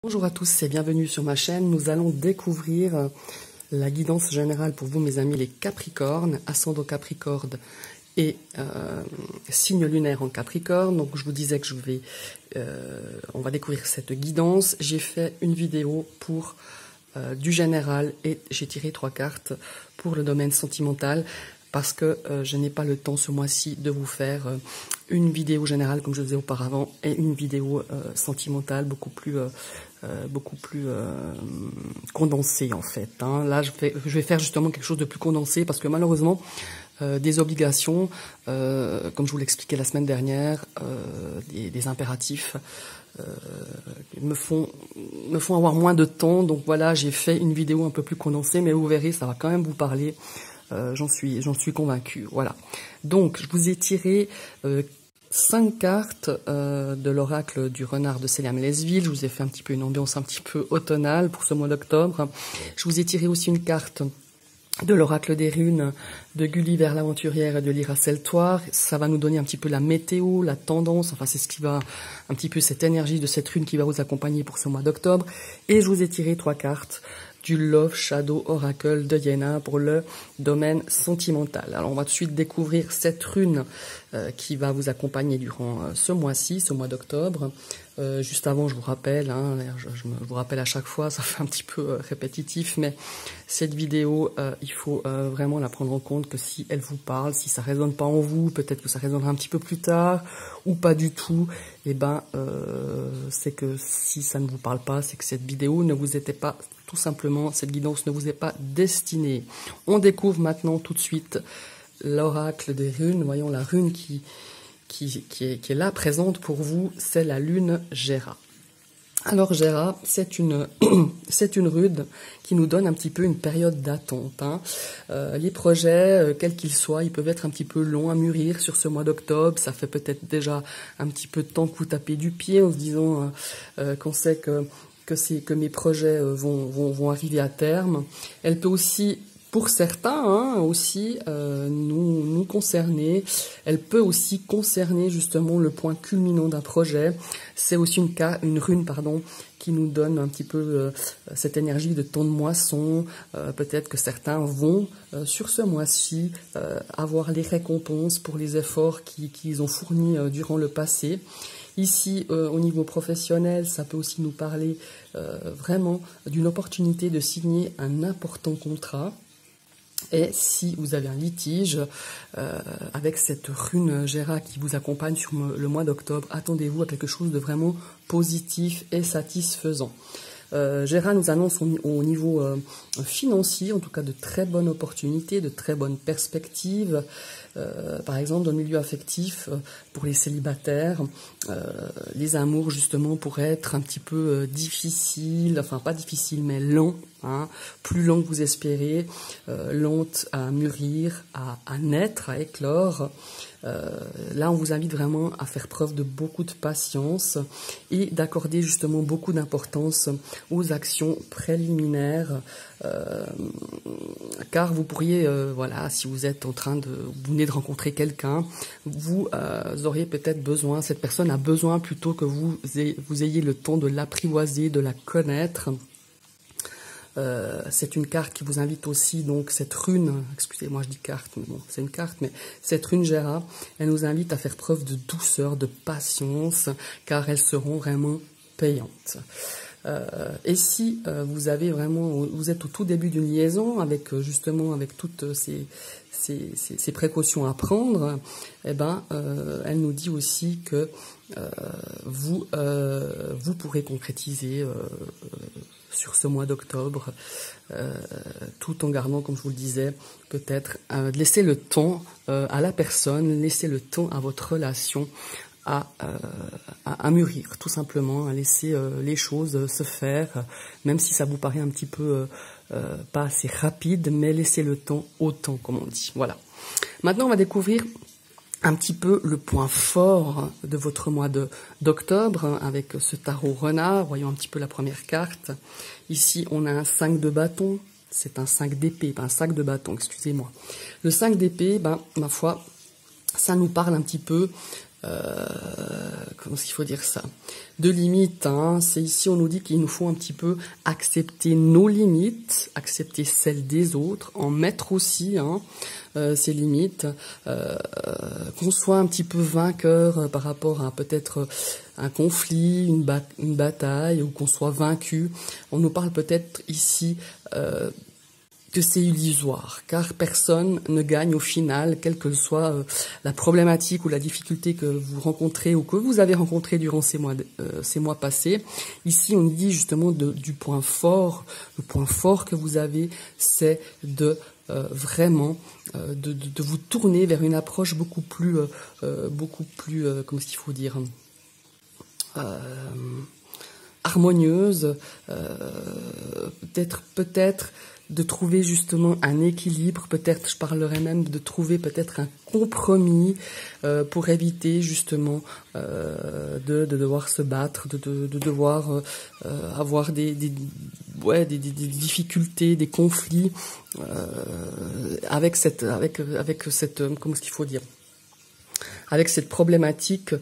Bonjour à tous et bienvenue sur ma chaîne. Nous allons découvrir la guidance générale pour vous, mes amis, les Capricornes, ascendant Capricorne et signe lunaire en Capricorne. Donc je vous disais que on va découvrir cette guidance. J'ai fait une vidéo pour du général et j'ai tiré 3 cartes pour le domaine sentimental parce que je n'ai pas le temps ce mois-ci de vous faire une vidéo générale comme je faisais auparavant et une vidéo sentimentale beaucoup plus condensée en fait. Là, je vais faire justement quelque chose de plus condensé parce que malheureusement, des obligations, comme je vous l'expliquais la semaine dernière, des impératifs me font avoir moins de temps. Donc voilà, j'ai fait une vidéo un peu plus condensée, mais vous verrez, ça va quand même vous parler. J'en suis convaincue. Voilà. Donc, je vous ai tiré 5 cartes de l'oracle du renard de Célia Mélesville. Je vous ai fait un petit peu une ambiance un petit peu automnale pour ce mois d'octobre. Je vous ai tiré aussi une carte de l'oracle des runes de Gulliver l'aventurière et de Lyra Seltoire. Ça va nous donner un petit peu la météo, la tendance, enfin c'est ce qui va, un petit peu cette énergie de cette rune qui va vous accompagner pour ce mois d'octobre. Et je vous ai tiré 3 cartes du Love Shadow Oracle de Iéna pour le domaine sentimental. Alors on va tout de suite découvrir cette rune qui va vous accompagner durant ce mois-ci, ce mois d'octobre. Juste avant, je vous rappelle, je vous rappelle à chaque fois, ça fait un petit peu répétitif, mais cette vidéo, il faut vraiment la prendre en compte que si elle vous parle, si ça résonne pas en vous, peut-être que ça résonnera un petit peu plus tard, ou pas du tout, c'est que si ça ne vous parle pas, c'est que cette vidéo ne vous était pas, tout simplement, cette guidance ne vous est pas destinée. On découvre maintenant tout de suite l'oracle des runes. Voyons la rune qui est là, présente pour vous, c'est la lune Gera. Alors Gera, c'est une rune qui nous donne un petit peu une période d'attente. Les projets, quels qu'ils soient, ils peuvent être un petit peu longs à mûrir sur ce mois d'octobre. Ça fait peut-être déjà un petit peu de temps que vous tapez du pied en se disant qu'on sait que mes projets vont arriver à terme. Elle peut aussi, pour certains, nous concerner. Elle peut aussi concerner justement le point culminant d'un projet. C'est aussi une rune, qui nous donne un petit peu cette énergie de temps de moisson. Peut-être que certains vont, sur ce mois-ci, avoir les récompenses pour les efforts qu'ils ont fournis durant le passé. Ici, au niveau professionnel, ça peut aussi nous parler vraiment d'une opportunité de signer un important contrat. Et si vous avez un litige avec cette rune Gera qui vous accompagne sur le mois d'octobre, attendez-vous à quelque chose de vraiment positif et satisfaisant. Gera nous annonce au niveau financier, en tout cas, de très bonnes opportunités, de très bonnes perspectives. Par exemple, dans le milieu affectif, pour les célibataires, les amours, justement, pourraient être un petit peu difficiles, enfin pas difficiles, mais lents, plus lents que vous espérez, lentes à mûrir, à naître, à éclore. Là, on vous invite vraiment à faire preuve de beaucoup de patience et d'accorder justement beaucoup d'importance aux actions préliminaires, car vous pourriez, si vous êtes vous venez de rencontrer quelqu'un, vous auriez peut-être besoin, cette personne a besoin plutôt que vous ayez le temps de l'apprivoiser, de la connaître. C'est une carte qui vous invite aussi, donc cette rune, excusez-moi je dis carte, mais bon, c'est une carte, mais cette rune Gera, elle nous invite à faire preuve de douceur, de patience, car elles seront vraiment payantes. Et si vous êtes au tout début d'une liaison, avec toutes ces précautions à prendre, elle nous dit aussi que vous pourrez concrétiser sur ce mois d'octobre, tout en gardant, comme je vous le disais, peut-être laisser le temps à la personne, laisser le temps à votre relation à mûrir, tout simplement, à laisser les choses se faire, même si ça vous paraît un petit peu pas assez rapide, mais laissez le temps au temps, comme on dit. Voilà. Maintenant, on va découvrir un petit peu le point fort de votre mois d'octobre avec ce tarot renard. Voyons un petit peu la première carte. Ici, on a un 5 de bâton. C'est un 5 d'épée, pas un 5 de bâton, excusez-moi. Le 5 d'épée, ma foi, ça nous parle un petit peu comment est-ce qu'il faut dire ça, de limites, hein. C'est ici on nous dit qu'il nous faut un petit peu accepter nos limites, accepter celles des autres, en mettre aussi, hein, ces limites, qu'on soit un petit peu vainqueur par rapport à peut-être un conflit, une bataille, ou qu'on soit vaincu. On nous parle peut-être ici que c'est illusoire, car personne ne gagne au final, quelle que soit la problématique ou la difficulté que vous rencontrez ou que vous avez rencontré durant ces mois passés. Ici, on dit justement du point fort. Le point fort que vous avez, c'est de vraiment de vous tourner vers une approche beaucoup plus comment est-ce qu'il faut dire, harmonieuse, peut-être de trouver justement un équilibre, peut-être je parlerais même de trouver peut-être un compromis pour éviter justement de devoir se battre, de devoir avoir des difficultés, des conflits avec cette comment est-ce qu'il faut dire, avec cette problématique.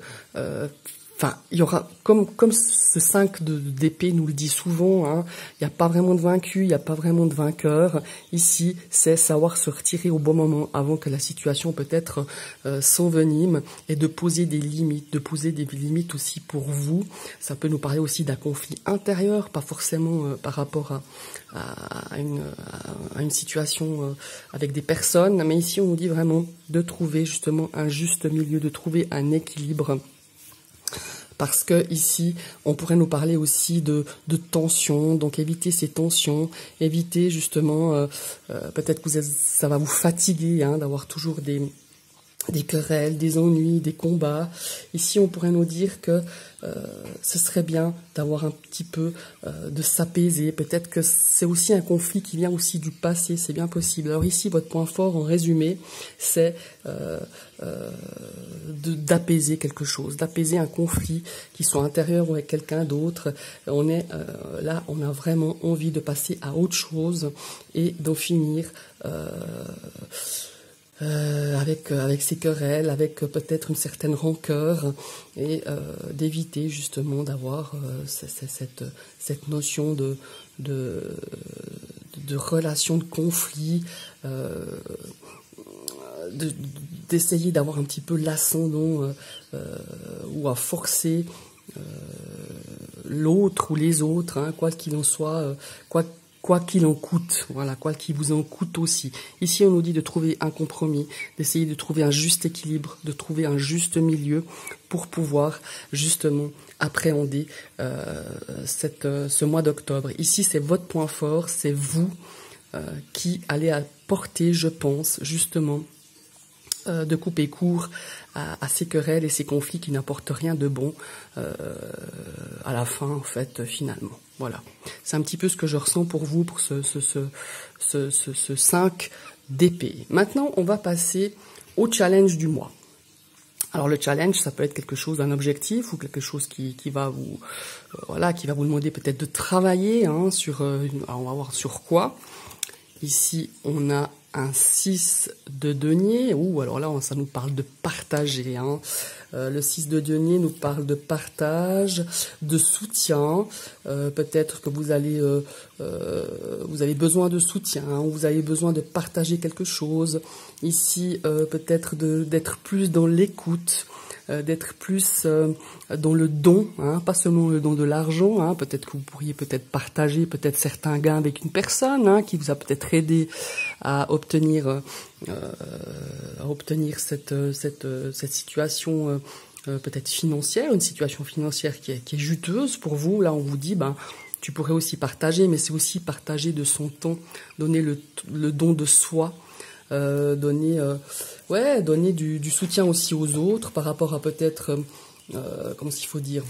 Enfin, il y aura, comme ce 5 d'épée nous le dit souvent, hein, il n'y a pas vraiment de vaincu, il n'y a pas vraiment de vainqueur. Ici, c'est savoir se retirer au bon moment avant que la situation peut-être s'envenime, et de poser des limites, aussi pour vous. Ça peut nous parler aussi d'un conflit intérieur, pas forcément par rapport à une situation avec des personnes, mais ici on nous dit vraiment de trouver justement un juste milieu, de trouver un équilibre. Parce que ici, on pourrait nous parler aussi de tensions, donc éviter ces tensions, éviter justement, peut-être que ça va vous fatiguer, hein, d'avoir toujours des querelles, des ennuis, des combats. Ici, on pourrait nous dire que ce serait bien d'avoir un petit peu de s'apaiser. Peut-être que c'est aussi un conflit qui vient aussi du passé, c'est bien possible. Alors ici, votre point fort, en résumé, c'est d'apaiser quelque chose, d'apaiser un conflit, qui soit intérieur ou avec quelqu'un d'autre. On est là, on a vraiment envie de passer à autre chose et d'en finir avec ces querelles, avec peut-être une certaine rancœur, et d'éviter justement d'avoir cette notion de relation de conflit, d'essayer d'avoir un petit peu l'ascendant ou à forcer l'autre ou les autres, hein, quoi qu'il en soit, quoi qu'il en coûte, voilà, quoi qu'il vous en coûte aussi. Ici, on nous dit de trouver un compromis, d'essayer de trouver un juste équilibre, de trouver un juste milieu pour pouvoir justement appréhender ce mois d'octobre. Ici, c'est votre point fort, c'est vous qui allez apporter, je pense, justement, de couper court à ces querelles et ces conflits qui n'apportent rien de bon à la fin, en fait, finalement. Voilà, c'est un petit peu ce que je ressens pour vous, pour ce 5 d'épée. Maintenant, on va passer au challenge du mois. Alors le challenge, ça peut être quelque chose, un objectif, ou quelque chose qui va vous demander peut-être de travailler, hein, alors on va voir sur quoi. Ici, on a un 6 de denier, alors là, ça nous parle de partager, hein. Le 6 de denier nous parle de partage, de soutien. Peut-être que vous avez besoin de soutien, hein, vous avez besoin de partager quelque chose. Ici, peut-être d'être plus dans l'écoute, d'être plus dans le don, hein, pas seulement le don de l'argent, hein. Peut-être que vous pourriez peut-être partager peut-être certains gains avec une personne, hein, qui vous a peut-être aidé à obtenir cette situation peut-être financière, une situation financière qui est juteuse pour vous. Là, on vous dit, tu pourrais aussi partager, mais c'est aussi partager de son temps, donner le don de soi. Donner du soutien aussi aux autres par rapport à peut-être, comment est-ce qu'il faut dire,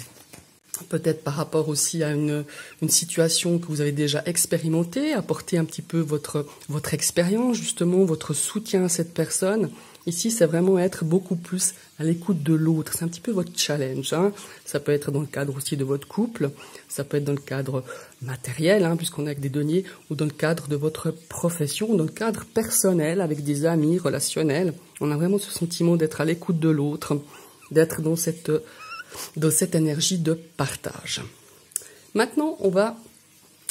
peut-être par rapport aussi à une situation que vous avez déjà expérimentée, apporter un petit peu votre expérience, justement, votre soutien à cette personne. Ici, c'est vraiment être beaucoup plus à l'écoute de l'autre. C'est un petit peu votre challenge, hein. Ça peut être dans le cadre aussi de votre couple, ça peut être dans le cadre matériel, hein, puisqu'on est avec des deniers, ou dans le cadre de votre profession, ou dans le cadre personnel, avec des amis, relationnels. On a vraiment ce sentiment d'être à l'écoute de l'autre, d'être dans cette énergie de partage. Maintenant, on va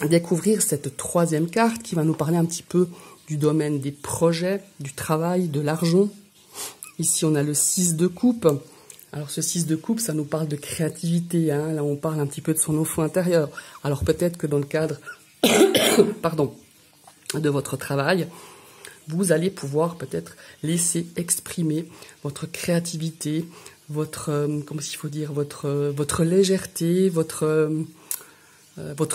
découvrir cette troisième carte qui va nous parler un petit peu du domaine des projets, du travail, de l'argent. Ici, on a le 6 de coupe. Alors, ce 6 de coupe, ça nous parle de créativité. Hein. Là, on parle un petit peu de son enfant intérieur. Alors, peut-être que dans le cadre pardon, de votre travail, vous allez pouvoir peut-être laisser exprimer votre créativité, votre, comment il faut dire, votre légèreté, votre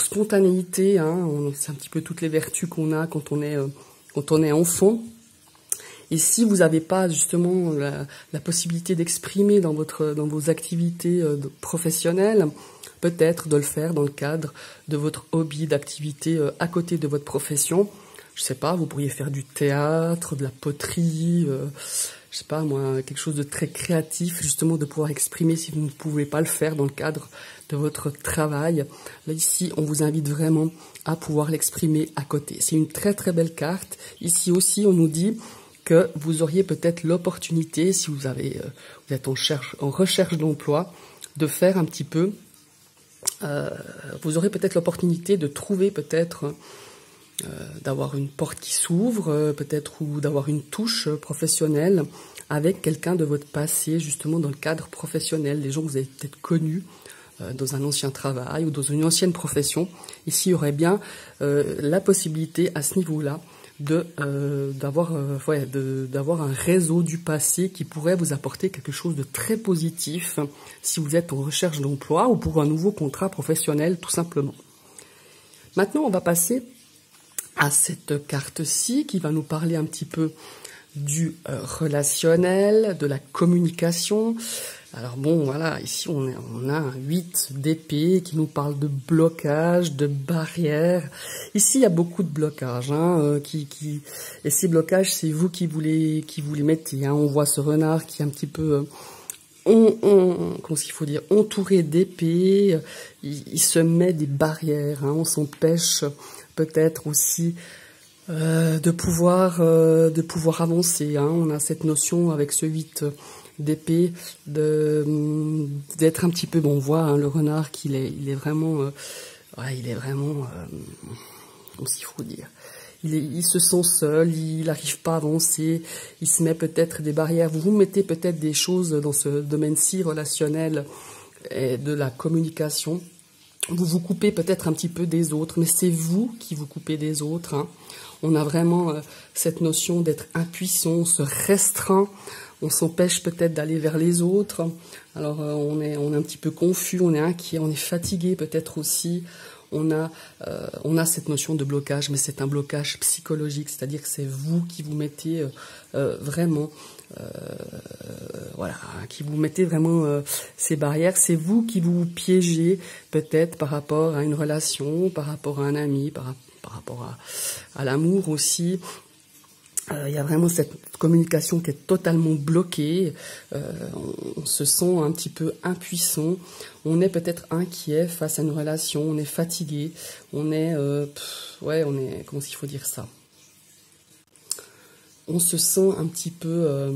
spontanéité. Hein. C'est un petit peu toutes les vertus qu'on a quand on est enfant. Et si vous n'avez pas justement la possibilité d'exprimer dans vos activités professionnelles, peut-être de le faire dans le cadre de votre hobby, d'activité à côté de votre profession. Je sais pas, vous pourriez faire du théâtre, de la poterie, je sais pas moi, quelque chose de très créatif, justement de pouvoir exprimer si vous ne pouvez pas le faire dans le cadre de votre travail. Là ici, on vous invite vraiment à pouvoir l'exprimer à côté. C'est une très très belle carte. Ici aussi, on nous dit que vous auriez peut-être l'opportunité, si vous êtes en recherche d'emploi, de faire un petit peu, vous aurez peut-être l'opportunité de trouver peut-être, d'avoir une porte qui s'ouvre, peut-être, ou d'avoir une touche professionnelle avec quelqu'un de votre passé, justement dans le cadre professionnel, des gens que vous avez peut-être connus dans un ancien travail ou dans une ancienne profession. Ici, il y aurait bien la possibilité à ce niveau-là d'avoir un réseau du passé qui pourrait vous apporter quelque chose de très positif si vous êtes en recherche d'emploi ou pour un nouveau contrat professionnel tout simplement. Maintenant, on va passer à cette carte-ci qui va nous parler un petit peu du relationnel, de la communication. Alors bon, voilà, ici on a un 8 d'épée qui nous parle de blocage, de barrières. Ici, il y a beaucoup de blocages, hein, et ces blocages, c'est vous qui vous les mettez. Hein. On voit ce renard qui est un petit peu, comment il faut dire, entouré d'épées. Il se met des barrières. Hein. On s'empêche peut-être aussi de pouvoir avancer. Hein. On a cette notion avec ce 8 d'épée d'être un petit peu, bon, on voit hein, le renard qu'il il est vraiment comment il faut dire, il se sent seul, il n'arrive pas à avancer, il se met peut-être des barrières, vous mettez peut-être des choses dans ce domaine-ci relationnel et de la communication, vous vous coupez peut-être un petit peu des autres, mais c'est vous qui vous coupez des autres. Hein. On a vraiment cette notion d'être impuissant, on se restreint, on s'empêche peut-être d'aller vers les autres. Alors on est un petit peu confus, on est inquiet, on est fatigué peut-être aussi. On a cette notion de blocage, mais c'est un blocage psychologique, c'est-à-dire que c'est vous qui vous mettez vraiment, qui vous mettez vraiment ces barrières. C'est vous qui vous piégez peut-être par rapport à une relation, par rapport à un ami, par rapport à l'amour aussi. Il y a vraiment cette communication qui est totalement bloquée, on se sent un petit peu impuissant, on est peut-être inquiet face à une relation, on est fatigué, on est, comment il faut dire ça, on se sent un petit peu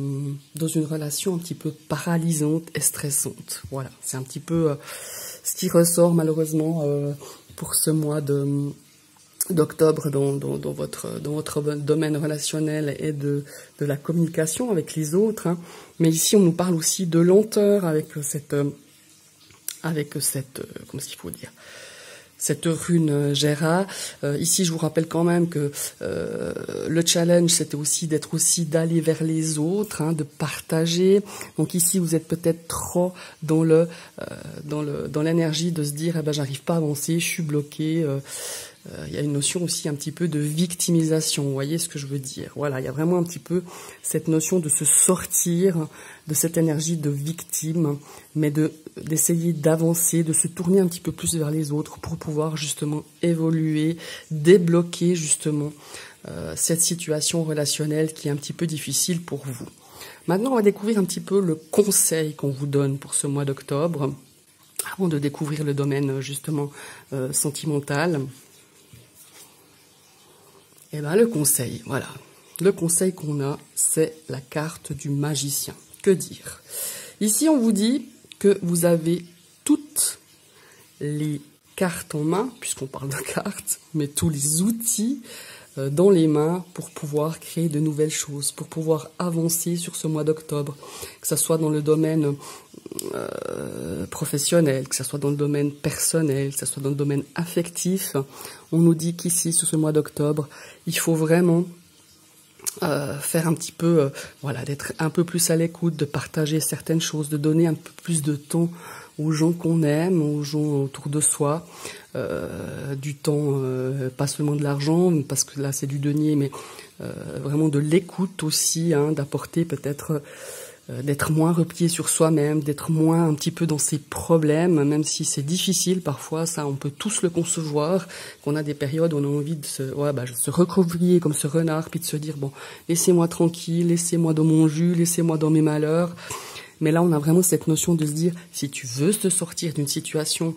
dans une relation un petit peu paralysante et stressante. Voilà, c'est un petit peu ce qui ressort malheureusement pour ce mois d'octobre dans votre domaine relationnel et de la communication avec les autres. Hein. Mais ici, on nous parle aussi de lenteur avec cette comment il faut dire, cette rune Gera. Ici, je vous rappelle quand même que le challenge, c'était aussi d'aller vers les autres, hein, de partager. Donc ici, vous êtes peut-être trop dans l'énergie de se dire, eh ben, j'arrive pas à avancer, je suis bloqué. Il y a une notion aussi un petit peu de victimisation, vous voyez ce que je veux dire. Voilà, il y a vraiment un petit peu cette notion de se sortir de cette énergie de victime, mais d'essayer d'avancer, de se tourner un petit peu plus vers les autres pour pouvoir justement évoluer, débloquer justement cette situation relationnelle qui est un petit peu difficile pour vous. Maintenant, on va découvrir un petit peu le conseil qu'on vous donne pour ce mois d'octobre, avant de découvrir le domaine justement sentimental. Eh bien, le conseil, voilà. Le conseil qu'on a, c'est la carte du magicien. Que dire? Ici, on vous dit que vous avez toutes les cartes en main, puisqu'on parle de cartes, mais tous les outils dans les mains pour pouvoir créer de nouvelles choses, pour pouvoir avancer sur ce mois d'octobre, que ce soit dans le domaine professionnel, que ce soit dans le domaine personnel, que ce soit dans le domaine affectif. On nous dit qu'ici, sur ce mois d'octobre, il faut vraiment faire un petit peu, voilà, d'être un peu plus à l'écoute, de partager certaines choses, de donner un peu plus de temps aux gens qu'on aime, aux gens autour de soi, du temps, pas seulement de l'argent, parce que là c'est du denier, mais vraiment de l'écoute aussi, hein, d'apporter peut-être, d'être moins replié sur soi-même, d'être moins un petit peu dans ses problèmes, même si c'est difficile parfois, ça on peut tous le concevoir, qu'on a des périodes où on a envie de se recroqueviller comme ce renard, puis de se dire bon, laissez-moi tranquille, laissez-moi dans mon jus, laissez-moi dans mes malheurs. Mais là, on a vraiment cette notion de se dire, si tu veux te sortir d'une situation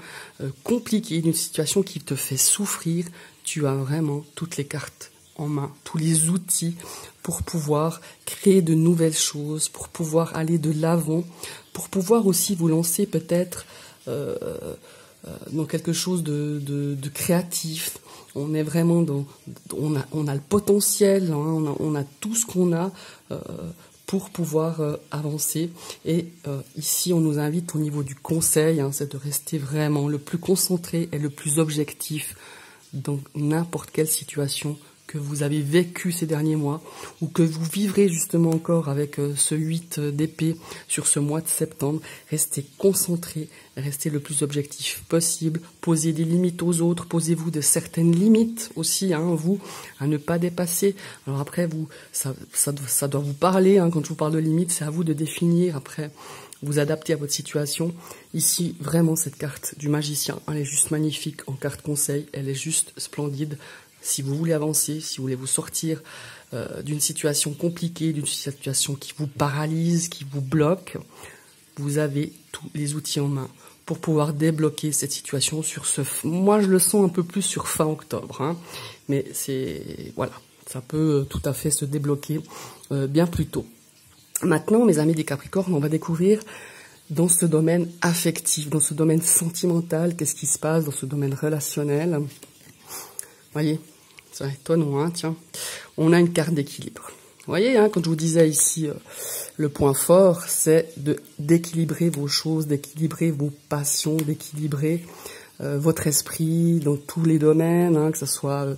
compliquée, d'une situation qui te fait souffrir, tu as vraiment toutes les cartes en main, tous les outils pour pouvoir créer de nouvelles choses, pour pouvoir aller de l'avant, pour pouvoir aussi vous lancer peut-être dans quelque chose de créatif. On est vraiment on a le potentiel, hein, on a tout ce qu'on a pour pouvoir avancer. Et ici, on nous invite au niveau du conseil, hein, c'est de rester vraiment le plus concentré et le plus objectif dans n'importe quelle situation que vous avez vécu ces derniers mois ou que vous vivrez justement encore avec ce 8 d'épée sur ce mois de septembre. Restez concentré, restez le plus objectif possible, posez des limites aux autres, posez-vous de certaines limites aussi, hein, vous, à ne pas dépasser. Alors après, vous, ça doit vous parler, hein, quand je vous parle de limites, c'est à vous de définir après, vous adapter à votre situation. Ici, vraiment, cette carte du magicien, elle est juste magnifique en carte conseil, elle est juste splendide. Si vous voulez avancer, si vous voulez vous sortir d'une situation compliquée, d'une situation qui vous paralyse, qui vous bloque, vous avez tous les outils en main pour pouvoir débloquer cette situation sur ce... Moi, je le sens un peu plus sur fin octobre, hein, mais c'est... Voilà, ça peut tout à fait se débloquer bien plus tôt. Maintenant, mes amis des Capricornes, on va découvrir dans ce domaine affectif, dans ce domaine sentimental, qu'est-ce qui se passe dans ce domaine relationnel. Voyez, c'est étonnant, hein, tiens. On a une carte d'équilibre. Vous voyez, hein, quand je vous disais ici, le point fort, c'est d'équilibrer vos choses, d'équilibrer vos passions, d'équilibrer votre esprit dans tous les domaines, hein, que ce soit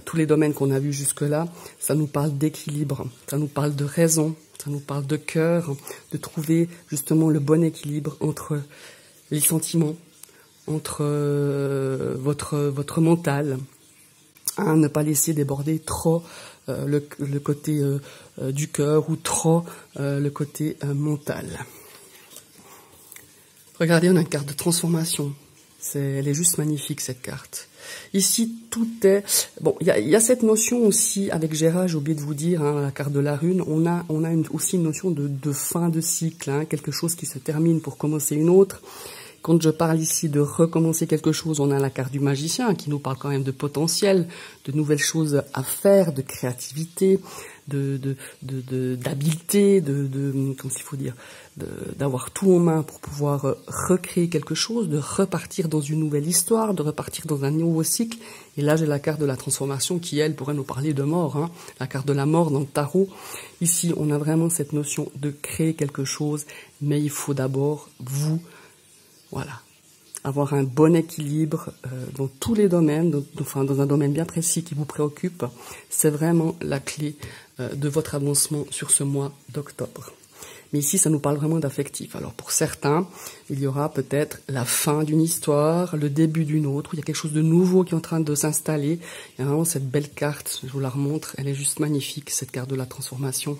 tous les domaines qu'on a vus jusque-là. Ça nous parle d'équilibre, ça nous parle de raison, ça nous parle de cœur, de trouver justement le bon équilibre entre les sentiments, entre votre mental, hein, ne pas laisser déborder trop le côté du cœur ou trop le côté mental. Regardez, on a une carte de transformation. Elle est juste magnifique, cette carte. Ici, tout est... Bon, il y a cette notion aussi, avec Gérard, j'ai oublié de vous dire, hein, la carte de la rune, on a aussi une notion de fin de cycle, hein, quelque chose qui se termine pour commencer une autre. Quand je parle ici de recommencer quelque chose, on a la carte du magicien qui nous parle quand même de potentiel, de nouvelles choses à faire, de créativité, d'habileté, comment il faut dire, d'avoir tout en main pour pouvoir recréer quelque chose, de repartir dans une nouvelle histoire, de repartir dans un nouveau cycle. Et là, j'ai la carte de la transformation qui, elle, pourrait nous parler de mort, hein, la carte de la mort dans le tarot. Ici, on a vraiment cette notion de créer quelque chose, mais il faut d'abord voilà, avoir un bon équilibre dans tous les domaines, dans un domaine bien précis qui vous préoccupe, c'est vraiment la clé de votre avancement sur ce mois d'octobre. Mais ici, ça nous parle vraiment d'affectif. Alors pour certains, il y aura peut-être la fin d'une histoire, le début d'une autre, où il y a quelque chose de nouveau qui est en train de s'installer. Il y a vraiment cette belle carte, je vous la remontre, elle est juste magnifique, cette carte de la transformation.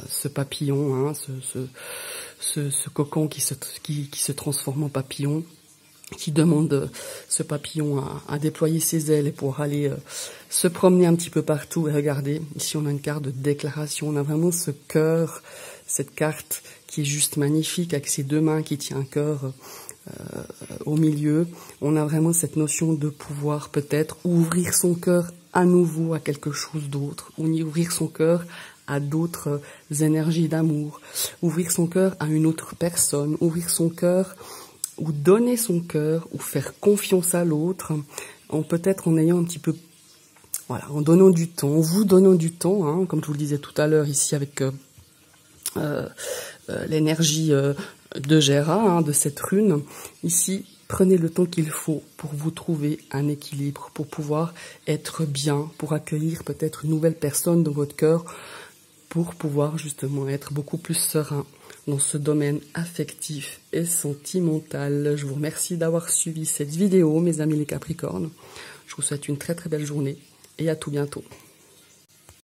Ce papillon, hein, ce cocon qui se transforme en papillon, qui demande ce papillon à déployer ses ailes et pour aller se promener un petit peu partout. Et regardez, ici on a une carte de déclaration, on a vraiment ce cœur, cette carte qui est juste magnifique avec ses deux mains qui tient un cœur au milieu. On a vraiment cette notion de pouvoir peut-être ouvrir son cœur à nouveau à quelque chose d'autre, ou ouvrir son cœur à d'autres énergies d'amour, ouvrir son cœur à une autre personne, ouvrir son cœur ou donner son cœur ou faire confiance à l'autre, peut-être en ayant un petit peu, voilà, en donnant du temps, en vous donnant du temps, hein, comme je vous le disais tout à l'heure ici avec l'énergie de Gera, hein, de cette rune. Ici, prenez le temps qu'il faut pour vous trouver un équilibre, pour pouvoir être bien, pour accueillir peut-être une nouvelle personne dans votre cœur, pour pouvoir justement être beaucoup plus serein dans ce domaine affectif et sentimental. Je vous remercie d'avoir suivi cette vidéo, mes amis les Capricornes. Je vous souhaite une très très belle journée et à tout bientôt.